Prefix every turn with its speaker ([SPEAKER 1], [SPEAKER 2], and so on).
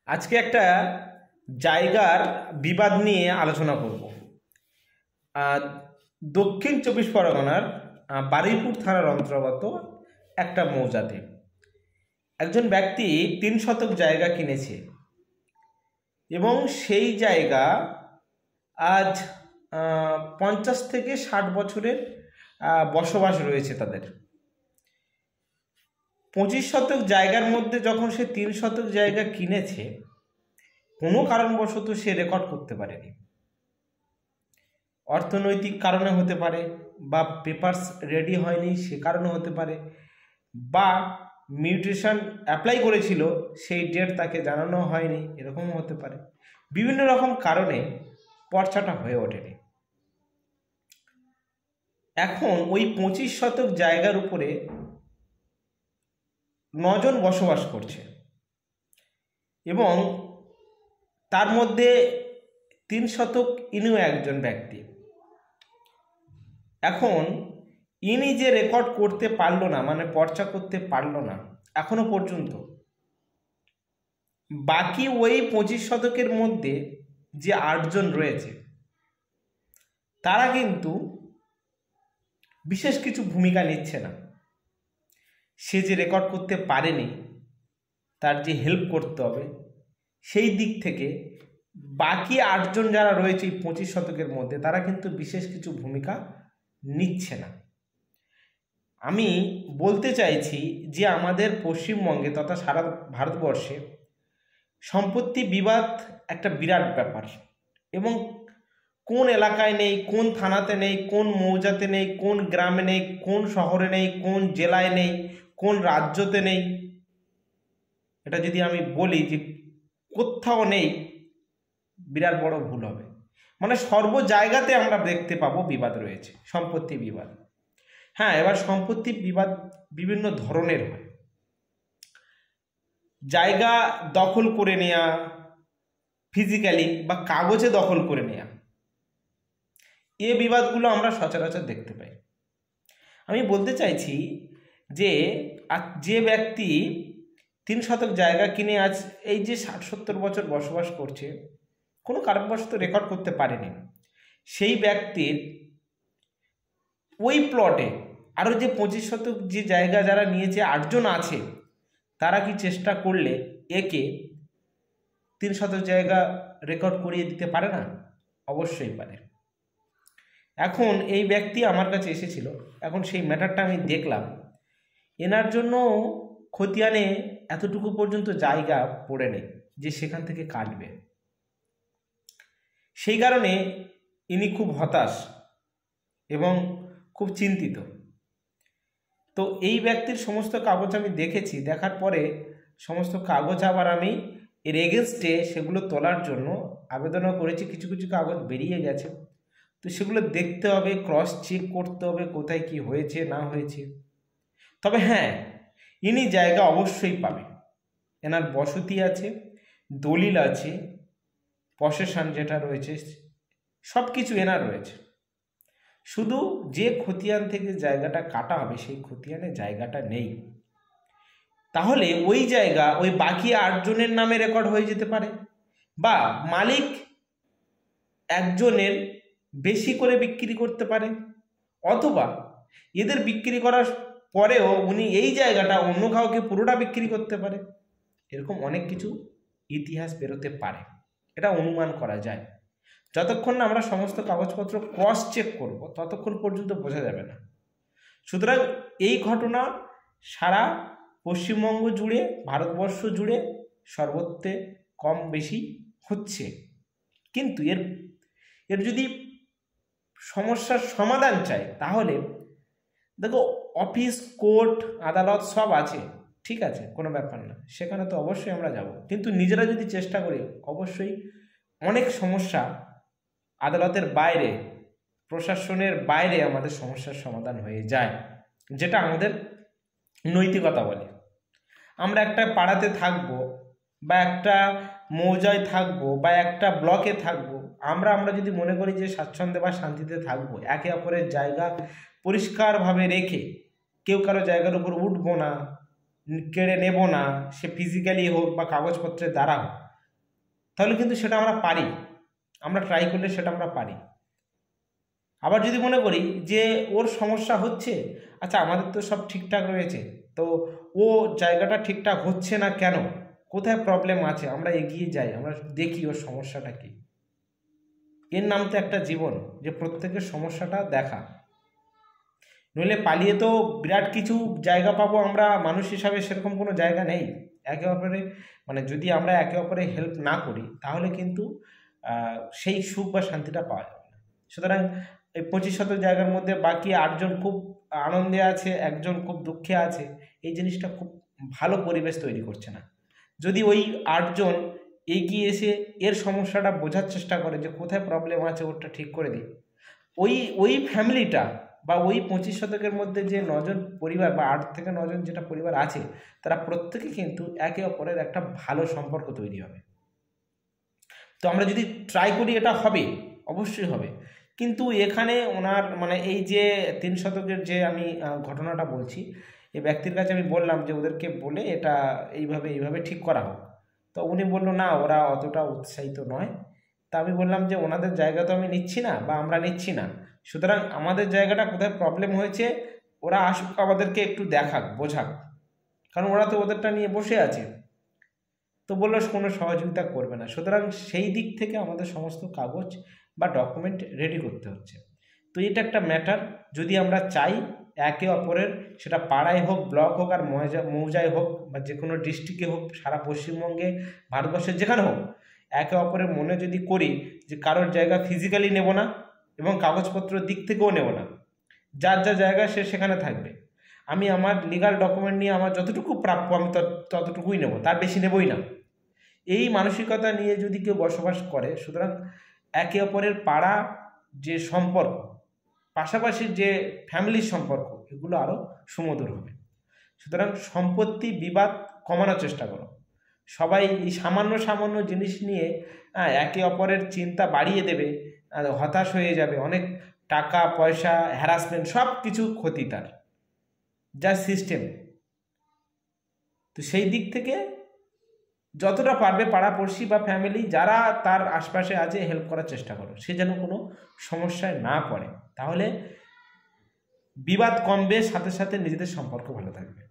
[SPEAKER 1] আজকে একটা জায়গার বিবাদ নিয়ে আলোচনা করব। দক্ষিণ চব্বিশ পরগনার বারুইপুর থানার অন্তর্গত একটা মৌজাতে একজন ব্যক্তি ৩ শতক জায়গা কিনেছে এবং সেই জায়গা আজ ৫০ থেকে ৬০ বছরের বসবাস রয়েছে তাদের। ২৫ শতক জায়গার মধ্যে যখন সে ৩ শতক জায়গা কিনেছে, কোনো কারণবশত সে রেকর্ড করতে পারেনি। অর্থনৈতিক কারণে হতে পারে, বা পেপারস রেডি হয়নি সে কারণে হতে পারে, বা মিউটেশন অ্যাপ্লাই করেছিল সেই ডেট তাকে জানানো হয়নি, এরকমও হতে পারে। বিভিন্ন রকম কারণে পর্চাটা হয়ে ওঠেনি। এখন ওই ২৫ শতক জায়গার উপরে ৯ জন বসবাস করছে এবং তার মধ্যে ৩ শতক ইনিও একজন ব্যক্তি। এখন ইনি যে রেকর্ড করতে পারলো না, মানে পর্চা করতে পারলো না এখনো পর্যন্ত, বাকি ওই ২৫ শতকের মধ্যে যে ৮ জন রয়েছে তারা কিন্তু বিশেষ কিছু ভূমিকা নিচ্ছে না। সে যে রেকর্ড করতে পারেনি, তার যে হেল্প করতে হবে, সেই দিক থেকে বাকি ৮ জন যারা রয়েছে এই ২৫ শতকের মধ্যে তারা কিন্তু বিশেষ কিছু ভূমিকা নিচ্ছে না। আমি বলতে চাইছি যে আমাদের পশ্চিমবঙ্গে তথা সারা ভারতবর্ষে সম্পত্তি বিবাদ একটা বিরাট ব্যাপার, এবং কোন এলাকায় নেই, কোন থানাতে নেই, কোন মৌজাতে নেই, কোন গ্রামে নেই, কোন শহরে নেই, কোন জেলায় নেই, কোন রাজ্যতে নেই, এটা যদি আমি বলি যে কোথাও নেই, বিরাট বড় ভুল হবে। মানে সর্ব জায়গাতে আমরা দেখতে পাবো বিবাদ রয়েছে, সম্পত্তি বিবাদ। হ্যাঁ, এবার সম্পত্তি বিবাদ বিভিন্ন ধরনের হয়। জায়গা দখল করে নেওয়া, ফিজিক্যালি বা কাগজে দখল করে নেওয়া, এ বিবাদগুলো আমরা সচরাচর দেখতে পাই। আমি বলতে চাইছি যে ব্যক্তি ৩ শতক জায়গা কিনে আজ এই যে ৬০-৭০ বছর বসবাস করছে, কোনো কারণবশত রেকর্ড করতে পারেনি, সেই ব্যক্তির ওই প্লটে আরও যে ২৫ শতক যে জায়গা যারা নিয়েছে ৮ জন আছে, তারা কি চেষ্টা করলে একে ৩ শতক জায়গা রেকর্ড করিয়ে দিতে পারে না? অবশ্যই পারে। এখন এই ব্যক্তি আমার কাছে এসেছিল, এখন সেই ম্যাটারটা আমি দেখলাম, এনার জন্য খতিয়ানে এতটুকু পর্যন্ত জায়গা পড়ে নেই যে সেখান থেকে কাটবে। সেই কারণে ইনি খুব হতাশ এবং খুব চিন্তিত। তো এই ব্যক্তির সমস্ত কাগজ আমি দেখেছি, দেখার পরে সমস্ত কাগজ আবার আমি এর এগেনস্টে সেগুলো তোলার জন্য আবেদনও করেছি। কিছু কিছু কাগজ বেরিয়ে গেছে, তো সেগুলো দেখতে হবে, ক্রস চেক করতে হবে কোথায় কি হয়েছে না হয়েছে। তবে হ্যাঁ, ইনি জায়গা অবশ্যই পাবে। এনার বসতি আছে, দলিল আছে, পসেশন যেটা রয়েছে সব কিছু এনার রয়েছে। শুধু যে খতিয়ান থেকে জায়গাটা কাটা হবে সেই খতিয়ানে জায়গাটা নেই, তাহলে ওই জায়গা ওই বাকি ৮ জনের নামে রেকর্ড হয়ে যেতে পারে, বা মালিক একজনের বেশি করে বিক্রি করতে পারে, অথবা এদের বিক্রি করার পরেও উনি এই জায়গাটা অন্য কাউকে পুরোটা বিক্রি করতে পারে। এরকম অনেক কিছু ইতিহাস বেরোতে পারে, এটা অনুমান করা যায়। যতক্ষণ না আমরা সমস্ত কাগজপত্র ক্রস চেক করব ততক্ষণ পর্যন্ত বোঝা যাবে না। সুতরাং এই ঘটনা সারা পশ্চিমবঙ্গ জুড়ে, ভারতবর্ষ জুড়ে সর্বত্রে কম বেশি হচ্ছে। কিন্তু এর যদি সমস্যার সমাধান চাই, তাহলে দেখো অফিস, কোর্ট, আদালত সব আছে, ঠিক আছে, কোনো ব্যাপার না, সেখানে তো অবশ্যই আমরা যাব। কিন্তু নিজেরা যদি চেষ্টা করি, অবশ্যই অনেক সমস্যা আদালতের বাইরে, প্রশাসনের বাইরে আমাদের সমস্যার সমাধান হয়ে যায়, যেটা আমাদের নৈতিকতা বলে। আমরা একটা পাড়াতে থাকবো, বা একটা মৌজায় থাকবো, বা একটা ব্লকে থাকবো, আমরা যদি মনে করি যে স্বাচ্ছন্দ্যে বা শান্তিতে থাকবো, একে অপরের জায়গা পরিষ্কারভাবে রেখে, কেউ কারো জায়গার উপর উঠবো না, কেড়ে নেব না, সে ফিজিক্যালি হোক বা কাগজপত্রের দ্বারা হোক, তাহলে কিন্তু সেটা আমরা পারি, আমরা ট্রাই করলে সেটা আমরা পারি। আবার যদি মনে করি যে ওর সমস্যা হচ্ছে, আচ্ছা আমাদের তো সব ঠিকঠাক রয়েছে, তো ও জায়গাটা ঠিকঠাক হচ্ছে না কেন, কোথায় প্রবলেম আছে, আমরা এগিয়ে যাই, আমরা দেখি ওর সমস্যাটা কী। এর নাম তো একটা জীবন, যে প্রত্যেকের সমস্যাটা দেখা। নইলে পালিয়ে তো বিরাট কিছু জায়গা পাবো আমরা, মানুষ হিসাবে সেরকম কোনো জায়গা নেই। একে অপরে মানে যদি আমরা একে অপরে হেল্প না করি তাহলে কিন্তু সেই সুখ বা শান্তিটা পাওয়া যাবে না। সুতরাং এই 25 জায়গার মধ্যে বাকি 8জন খুব আনন্দে আছে, একজন খুব দুঃখে আছে, এই জিনিসটা খুব ভালো পরিবেশ তৈরি করছে না। যদি ওই 8জন এগিয়ে এসে এর সমস্যাটা বোঝার চেষ্টা করে যে কোথায় প্রবলেম আছে, ওটা ঠিক করে দিই, ওই ফ্যামিলিটা বা ওই 25 মধ্যে যে 9জন পরিবার বা 8 থেকে 9জন যেটা পরিবার আছে, তারা প্রত্যেকে কিন্তু একে অপরের একটা ভালো সম্পর্ক তৈরি হবে। তো আমরা যদি ট্রাই করি এটা হবে, অবশ্যই হবে। কিন্তু এখানে ওনার মানে এই যে 3 যে আমি ঘটনাটা বলছি, এই ব্যক্তির কাছে আমি বললাম যে ওদেরকে বলে এটা এইভাবে ঠিক করা হোক। তো উনি বললো না, ওরা অতটা উৎসাহিত নয়। তা আমি বললাম যে ওনাদের জায়গা তো আমি নিচ্ছি না বা আমরা নিচ্ছি না, সুতরাং আমাদের জায়গাটা কোথায় প্রবলেম হয়েছে ওরা আসুক, আমাদেরকে একটু দেখাক, বোঝাক, কারণ ওরা তো ওদেরটা নিয়ে বসে আছে। তো বললো কোনো সহযোগিতা করবে না। সুতরাং সেই দিক থেকে আমাদের সমস্ত কাগজ বা ডকুমেন্ট রেডি করতে হচ্ছে। তো এটা একটা ম্যাটার, যদি আমরা চাই একে অপরের, সেটা পাড়ায় হোক, ব্লক হোক, আর মৌজায় হোক, বা যে কোনো ডিস্ট্রিক্টে হোক, সারা পশ্চিমবঙ্গে, ভারতবর্ষের যেখানে হোক, একে অপরের মনে যদি করি যে কারোর জায়গা ফিজিক্যালি নেব না এবং কাগজপত্রের দিক থেকেও নেব না, যার যা জায়গা সে সেখানে থাকবে, আমি আমার লিগাল ডকুমেন্ট নিয়ে আমার যতটুকু প্রাপ্য আমি ততটুকুই নেব, তার বেশি নেবই না, এই মানসিকতা নিয়ে যদি কেউ বসবাস করে, সুতরাং একে অপরের পাড়া যে সম্পর্ক, পাশাপাশি যে ফ্যামিলির সম্পর্ক, এগুলো আরও সুমধুর হবে। সুতরাং সম্পত্তি বিবাদ কমানোর চেষ্টা করো। সবাই এই সামান্য জিনিস নিয়ে একে অপরের চিন্তা বাড়িয়ে দেবে, হতাশ হয়ে যাবে, অনেক টাকা পয়সা, হ্যারাসমেন্ট, সব কিছু ক্ষতি তার, যা সিস্টেম। তো সেই দিক থেকে যতটা পারবে পাড়াপড়শি বা ফ্যামিলি যারা তার আশপাশে আছে হেল্প করার চেষ্টা করো, সে যেন কোনো সমস্যায় না পড়ে, তাহলে বিবাদ কমবে, সাথে সাথে নিজেদের সম্পর্ক ভালো থাকবে।